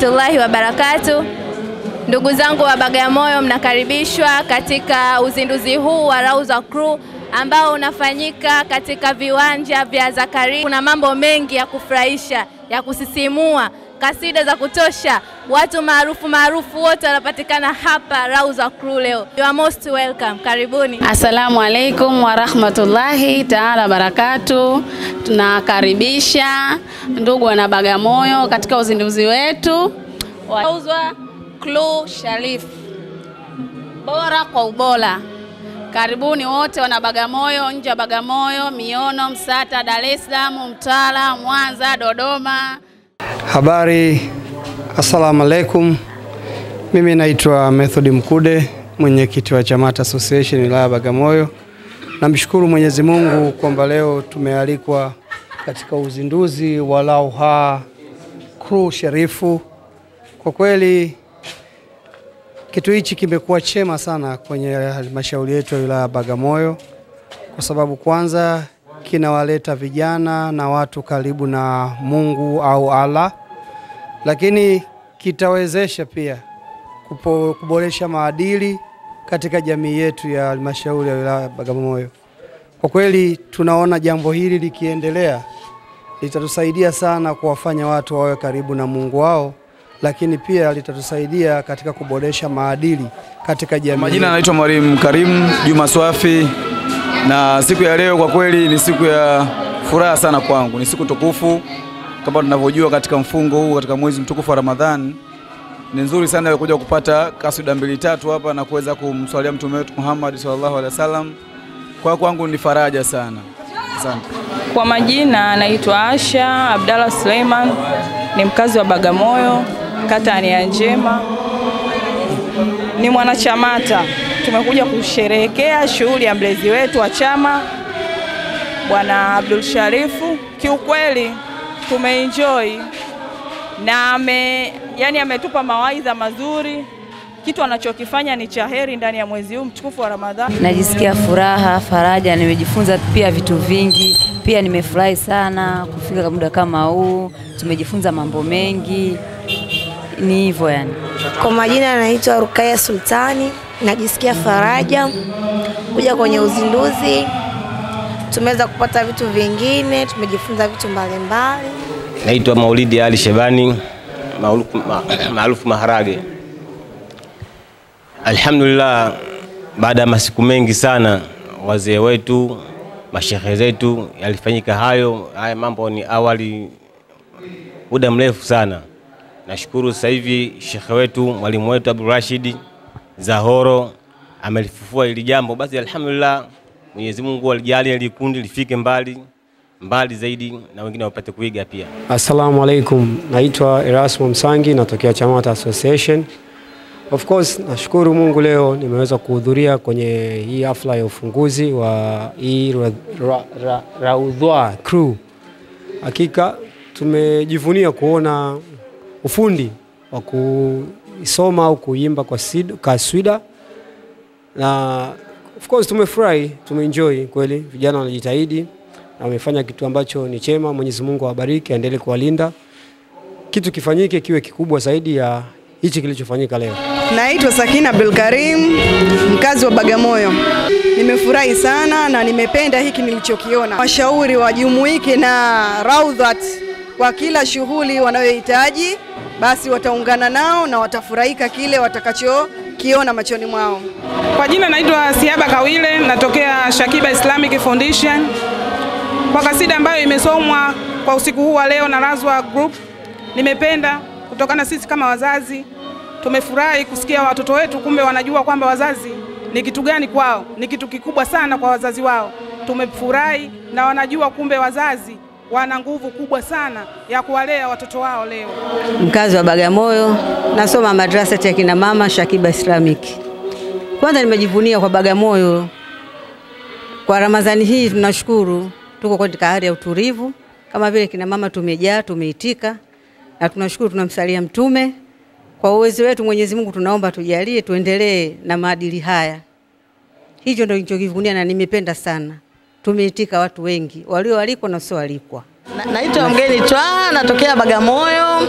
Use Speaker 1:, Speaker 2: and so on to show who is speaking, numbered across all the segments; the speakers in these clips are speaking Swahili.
Speaker 1: warahmatullahi wabarakatuh. Ndugu zangu wa Bagamoyo, mnakaribishwa katika uzinduzi huu wa Rawza Crew ambao unafanyika katika viwanja vya Zakaria. Kuna mambo mengi ya kufurahisha, ya kusisimua, kasida za kutosha, watu maarufu wote wanapatikana hapa Rawza Crew leo. You are most welcome. Karibuni.
Speaker 2: Assalamu alaikum wa rahmatullahi ta'ala barakatuh. Tunakaribisha ndugu wana Bagamoyo katika uzinduzi wetu wa Rawza Crew Sharif, bora kwa ubora. Karibuni wote wana Bagamoyo, nje ya Bagamoyo, Miono, Msata, Dar es Salaam, Mtwara, Mwanza, Dodoma.
Speaker 3: Habari, assalamu alaikum. Mimi naitwa Method Mkude, mwenyekiti wa Chamata Association wilaya Bagamoyo. Namshukuru Mwenyezi Mungu kwamba leo tumealikwa katika uzinduzi wa Rawza Crew Sharifu. Kwa kweli kitu hichi kimekuwa chema sana kwenye halmashauri yetu ya wilaya Bagamoyo, kwa sababu kwanza kinawaleta vijana na watu karibu na Mungu au Allah, lakini kitawezesha pia kuboresha maadili katika jamii yetu ya halmashauri ya wilaya Bagamoyo. Kwa kweli tunaona jambo hili likiendelea litatusaidia sana kuwafanya watu wawe karibu na Mungu wao, lakini pia litatusaidia katika kuboresha maadili katika jamii.
Speaker 4: Majina naitwa Mwalimu Karim Juma Swafi, na siku ya leo kwa kweli ni siku ya furaha sana kwangu. Ni siku tukufu kama tunavyojua katika mfungo huu, katika mwezi mtukufu wa Ramadhani. Ni nzuri sana ya kuja kupata kasida 2-3 hapa na kuweza kumswalia Mtume wetu Muhammad sallallahu alaihi wasallam. Kwa kwangu ni faraja sana. Asante.
Speaker 5: Kwa majina naitwa Asha Abdalla Suleiman, ni mkazi wa Bagamoyo, kata ya Njema. Ni mwanachamata. Tumekuja kusherehekea shughuli ya mlezi wetu wa chama Bwana Abdul Sharifu. Kiukweli tumeenjoy na ametupa mawaidha mazuri. Kitu anachokifanya ni chaheri ndani ya mwezi huu mtukufu wa Ramadhani.
Speaker 6: Najisikia furaha, faraja, nimejifunza pia vitu vingi. Pia nimefurahi sana kufika muda kama huu. Tumejifunza mambo mengi. Ni hivyo yani.
Speaker 7: Kwa majina naitwa Rukaya Sultani, najisikia faraja kuja kwenye uzinduzi. Tumeweza kupata vitu vingine, tumejifunza vitu mbalimbali.
Speaker 8: Naitwa Maulidi Ali Shebani, maarufu Maharage. Alhamdulillah, baada ya masiku mengi sana wazee wetu, mashehe zetu yalifanyika haya mambo ni awali muda mrefu sana. Nashukuru sasa hivi shekhe wetu, mwalimu wetu Abdul Rashid Zahoro amelifufua hili jambo. Basi alhamdulillah, Mwenyezi Mungu alijalia ile kundi lifike mbali zaidi na wengine wapate kuiga pia.
Speaker 3: Assalamu alaikum. Naitwa Erasmo Msangi, natokea Chamata Association. Of course nashukuru Mungu leo nimeweza kuhudhuria kwenye hii hafla ya ufunguzi wa hii Rawza Crew. Hakika tumejivunia kuona ufundi wa kusoma au kuimba kwa kaswida, na of course tumefurahi, tumeenjoy kweli. Vijana wanajitahidi na wamefanya kitu ambacho ni chema. Mwenyezi Mungu awabariki, aendelee kuwalinda. Kitu kifanyike kiwe kikubwa zaidi ya hichi kilichofanyika leo.
Speaker 9: Naitwa Sakina Abdul Karim, mkazi wa Bagamoyo. Nimefurahi sana na nimependa hiki nilichokiona. Washauri wajumuike na Rawza kwa kila shughuli wanayohitaji, basi wataungana nao na watafurahika kile watakachokiona machoni mwao.
Speaker 5: Kwa jina naitwa Siaba Kawile, natokea Shakiba Islamic Foundation. Kwa kasida ambayo imesomwa kwa usiku huu wa leo na Rawza Group, nimependa kutokana sisi kama wazazi tumefurahi kusikia watoto wetu kumbe wanajua kwamba wazazi ni kitu gani kwao, ni kitu kikubwa sana kwa wazazi wao. Tumefurahi na wanajua kumbe wazazi wana nguvu kubwa sana ya kuwalea watoto wao leo.
Speaker 6: Mkazi wa Bagamoyo, nasoma madrasa ya kina mama Shakiba Islamic. Kwanza nimejivunia kwa Bagamoyo. Kwa Ramadhani hii tunashukuru tuko katika hali ya utulivu, kama vile kina mama tumejaa, tumeitika, na tunashukuru, tunamsalia Mtume. Kwa uwezo wetu Mwenyezi Mungu tunaomba tujalie tuendelee na maadili haya. Hicho ndio nilichokivunia na nimependa sana. Tumeitika watu wengi, walioalikwa na sio walikwa.
Speaker 10: Naitwa Mgeni Twa, natokea Bagamoyo.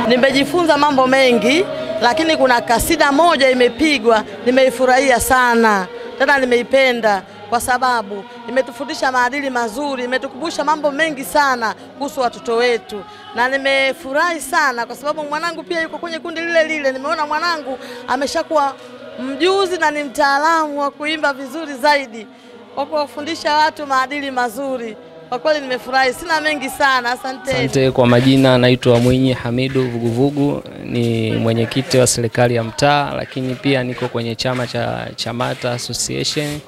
Speaker 10: Nimejifunza mambo mengi, lakini kuna kasida moja imepigwa, nimeifurahia sana. Tena nimeipenda kwa sababu imetufundisha maadili mazuri, imetukumbusha mambo mengi sana kuhusu watoto wetu. Na nimefurahi sana kwa sababu mwanangu pia yuko kwenye kundi lile lile. Nimeona mwanangu ameshakuwa mjuzi na ni mtaalamu wa kuimba vizuri zaidi, kwa kuwafundisha watu maadili mazuri. Kwa kweli nimefurahi, sina mengi sana. Asante.
Speaker 11: Asante. Kwa majina naitwa Mwinyi Hamidu Vuguvugu, ni mwenyekiti wa serikali ya mtaa, lakini pia niko kwenye chama cha Chamata Association.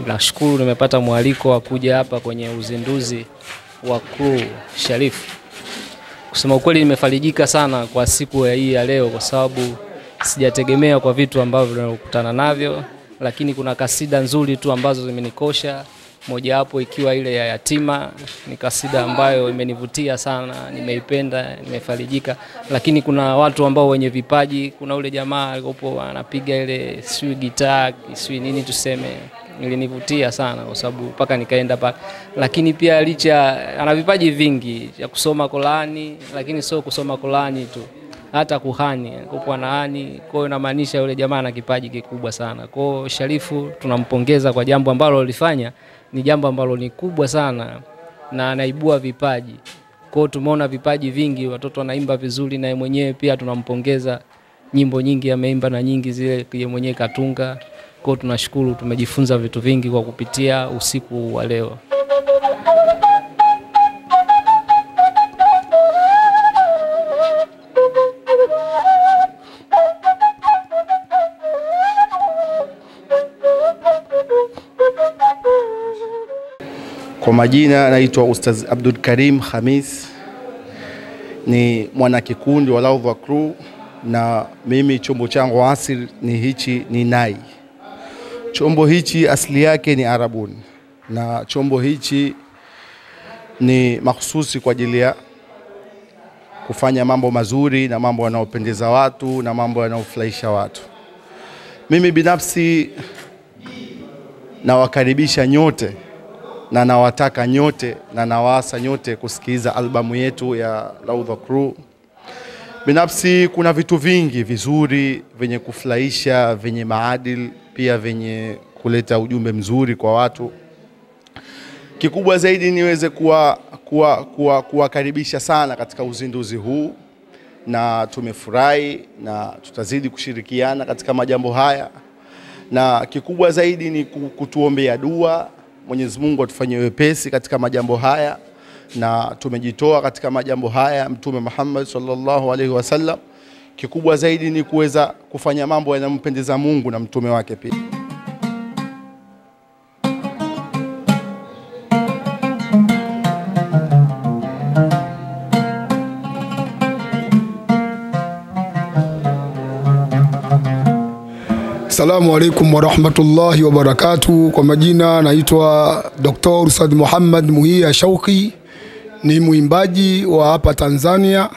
Speaker 11: Nashukuru nimepata mwaliko wa kuja hapa kwenye uzinduzi wa crew Sharifu. Kusema ukweli nimefarijika sana kwa siku hii ya leo, kwa sababu sijategemea kwa vitu ambavyo tunakutana navyo, lakini kuna kasida nzuri tu ambazo zimenikosha. Moja hapo ikiwa ile ya yatima, ni kasida ambayo imenivutia sana, nimeipenda, nimefarijika. Lakini kuna watu ambao wenye vipaji, kuna ule jamaa alikopo anapiga ile sui gitaa, sui nini tuseme, ilinivutia sana kwa sababu mpaka nikaenda pale. Lakini pia licha ana vipaji vingi ya kusoma Qur'ani, lakini sio kusoma Qur'ani tu, hata kuhani, kwa nahani. Kwa hiyo inamaanisha yule jamaa ana kipaji kikubwa sana. Kwa hiyo Sharifu tunampongeza kwa jambo ambalo alifanya, ni jambo ambalo ni kubwa sana na anaibua vipaji. Kwa hiyo tumeona vipaji vingi, watoto wanaimba vizuri, na yeye mwenyewe pia tunampongeza. Nyimbo nyingi ameimba na nyingi zile yeye mwenyewe katunga. Kwa hiyo tunashukuru, tumejifunza vitu vingi kwa kupitia usiku wa leo.
Speaker 12: Kwa majina naitwa Ustaz Abdul Karim Khamis, ni mwana kikundi wa Raudha Crew, na mimi chombo changu asili ni hichi, ni nai. Chombo hichi asili yake ni Arabuni, na chombo hichi ni mahususi kwa ajili ya kufanya mambo mazuri na mambo yanayopendeza watu na mambo yanayofurahisha watu. Mimi binafsi nawakaribisha nyote na nawataka nyote na nawaasa nyote kusikiliza albamu yetu ya Raudha Crew. Binafsi kuna vitu vingi vizuri vyenye kufurahisha, vyenye maadili, pia vyenye kuleta ujumbe mzuri kwa watu. Kikubwa zaidi niweze kuwakaribisha sana katika uzinduzi huu, na tumefurahi na tutazidi kushirikiana katika majambo haya. Na kikubwa zaidi ni kutuombea dua, Mwenyezi Mungu atufanyie wepesi katika majambo haya, na tumejitoa katika majambo haya Mtume Muhammad sallallahu alaihi wasallam. Kikubwa zaidi ni kuweza kufanya mambo yanayompendeza Mungu na mtume wake pia.
Speaker 13: Assalamu alaikum wa rahmatullahi wa barakatuh. Kwa majina naitwa Dr. Said Muhammad Muhia Shauki, ni muimbaji wa hapa Tanzania,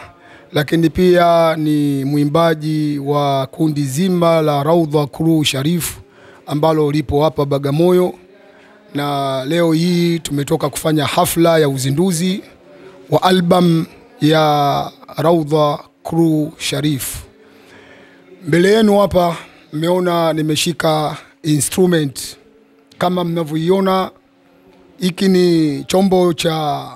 Speaker 13: lakini pia ni muimbaji wa kundi zima la Raudha Crew Sharifu ambalo lipo hapa Bagamoyo. Na leo hii tumetoka kufanya hafla ya uzinduzi wa album ya Raudha Crew Sharifu. Mbele yenu hapa mmeona nimeshika instrument. Kama mnavyoiona, hiki ni chombo cha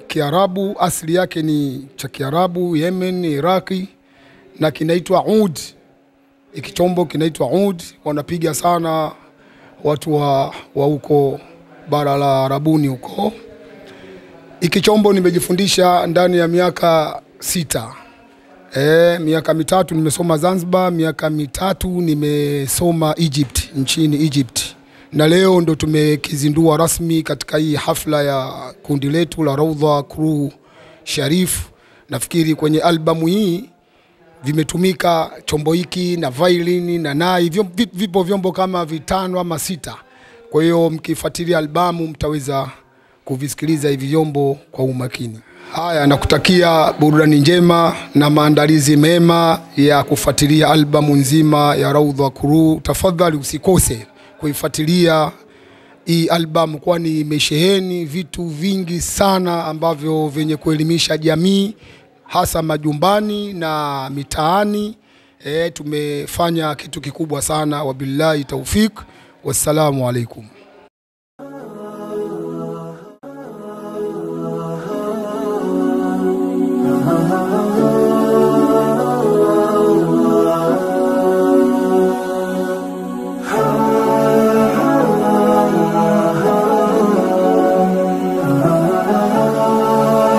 Speaker 13: Kiarabu, asili yake ni cha Kiarabu, Yemen, Iraki, na kinaitwa oud. Hiki chombo kinaitwa oud, wanapiga sana watu wa huko bara la Arabuni huko. Hiki chombo nimejifundisha ndani ya miaka 6. Miaka 3 nimesoma Zanzibar, miaka 3 nimesoma Egypt, nchini Egypt. Na leo ndo tumekizindua rasmi katika hii hafla ya kundi letu la Raudha Crew Sharifu. Nafikiri kwenye albamu hii vimetumika chombo hiki na violin na nai, vipo vyombo kama 5 ama 6. Kwa hiyo mkifuatilia albamu mtaweza kuvisikiliza hivi vyombo kwa umakini. Haya, nakutakia burudani njema na maandalizi mema ya kufuatilia albamu nzima ya Raudha Crew. Tafadhali usikose kuifuatilia hii album, kwani imesheheni vitu vingi sana ambavyo vyenye kuelimisha jamii hasa majumbani na mitaani. Tumefanya kitu kikubwa sana. Wabillahi taufik, wassalamu alaikum.
Speaker 14: Uh-huh.